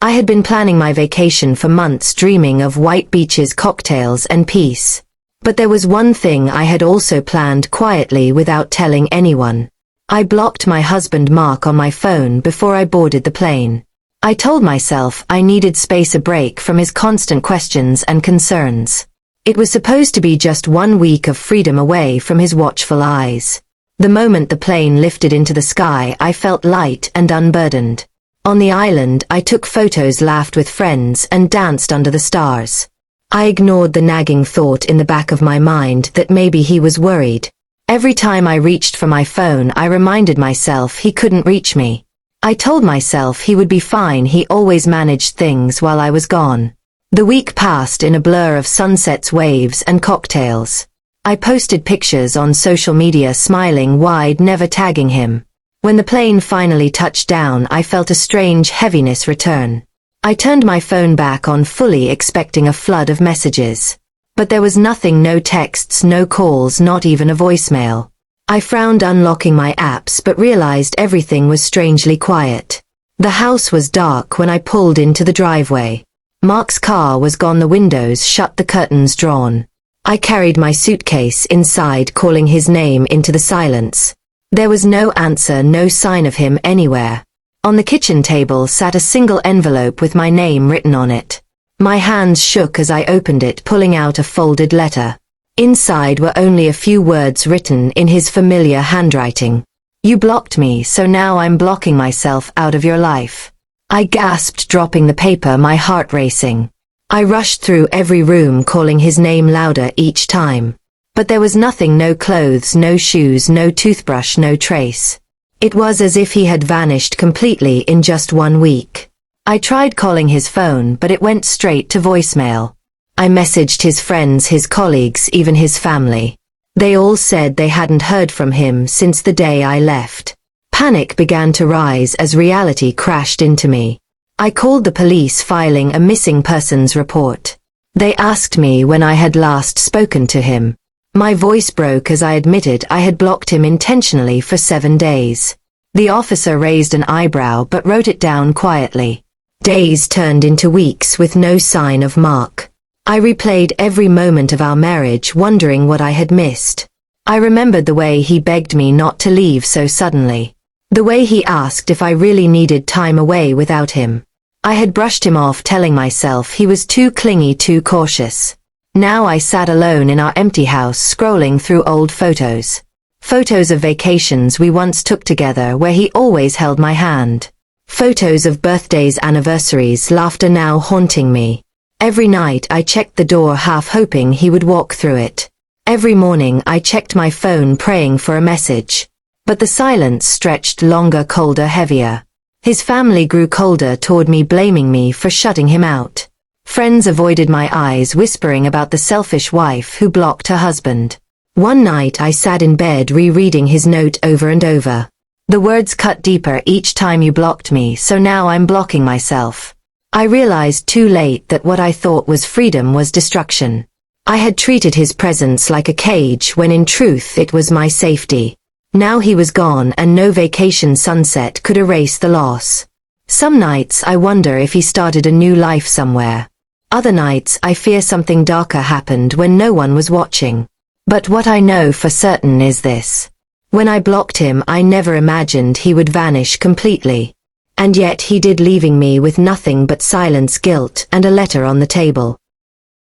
I had been planning my vacation for months, dreaming of white beaches, cocktails, and peace. But there was one thing I had also planned quietly without telling anyone. I blocked my husband Mark on my phone before I boarded the plane. I told myself I needed space, a break from his constant questions and concerns. It was supposed to be just 1 week of freedom away from his watchful eyes. The moment the plane lifted into the sky, I felt light and unburdened. On the island, I took photos, laughed with friends, and danced under the stars. I ignored the nagging thought in the back of my mind that maybe he was worried. Every time I reached for my phone, I reminded myself he couldn't reach me. I told myself he would be fine, he always managed things while I was gone. The week passed in a blur of sunsets, waves, and cocktails. I posted pictures on social media, smiling wide, never tagging him. When the plane finally touched down, I felt a strange heaviness return. I turned my phone back on, fully expecting a flood of messages. But there was nothing, no texts, no calls, not even a voicemail. I frowned, unlocking my apps, but realized everything was strangely quiet. The house was dark when I pulled into the driveway. Mark's car was gone, the windows shut, the curtains drawn. I carried my suitcase inside, calling his name into the silence. There was no answer, no sign of him anywhere. On the kitchen table sat a single envelope with my name written on it. My hands shook as I opened it, pulling out a folded letter. Inside were only a few words written in his familiar handwriting. "You blocked me, so now I'm blocking myself out of your life." I gasped, dropping the paper, my heart racing. I rushed through every room, calling his name louder each time. But there was nothing, no clothes, no shoes, no toothbrush, no trace. It was as if he had vanished completely in just 1 week. I tried calling his phone, but it went straight to voicemail. I messaged his friends, his colleagues, even his family. They all said they hadn't heard from him since the day I left. Panic began to rise as reality crashed into me. I called the police, filing a missing persons report. They asked me when I had last spoken to him. My voice broke as I admitted I had blocked him intentionally for 7 days. The officer raised an eyebrow but wrote it down quietly. Days turned into weeks with no sign of Mark. I replayed every moment of our marriage, wondering what I had missed. I remembered the way he begged me not to leave so suddenly. The way he asked if I really needed time away without him. I had brushed him off, telling myself he was too clingy, too cautious. Now I sat alone in our empty house, scrolling through old photos. Photos of vacations we once took together, where he always held my hand. Photos of birthdays, anniversaries, laughter now haunting me. Every night I checked the door, half hoping he would walk through it. Every morning I checked my phone, praying for a message. But the silence stretched longer, colder, heavier. His family grew colder toward me, blaming me for shutting him out. Friends avoided my eyes, whispering about the selfish wife who blocked her husband. One night I sat in bed, rereading his note over and over. The words cut deeper each time: "You blocked me, so now I'm blocking myself." I realized too late that what I thought was freedom was destruction. I had treated his presence like a cage when in truth it was my safety. Now he was gone, and no vacation sunset could erase the loss. Some nights I wonder if he started a new life somewhere. Other nights I fear something darker happened when no one was watching. But what I know for certain is this. When I blocked him, I never imagined he would vanish completely. And yet he did, leaving me with nothing but silence, guilt, and a letter on the table.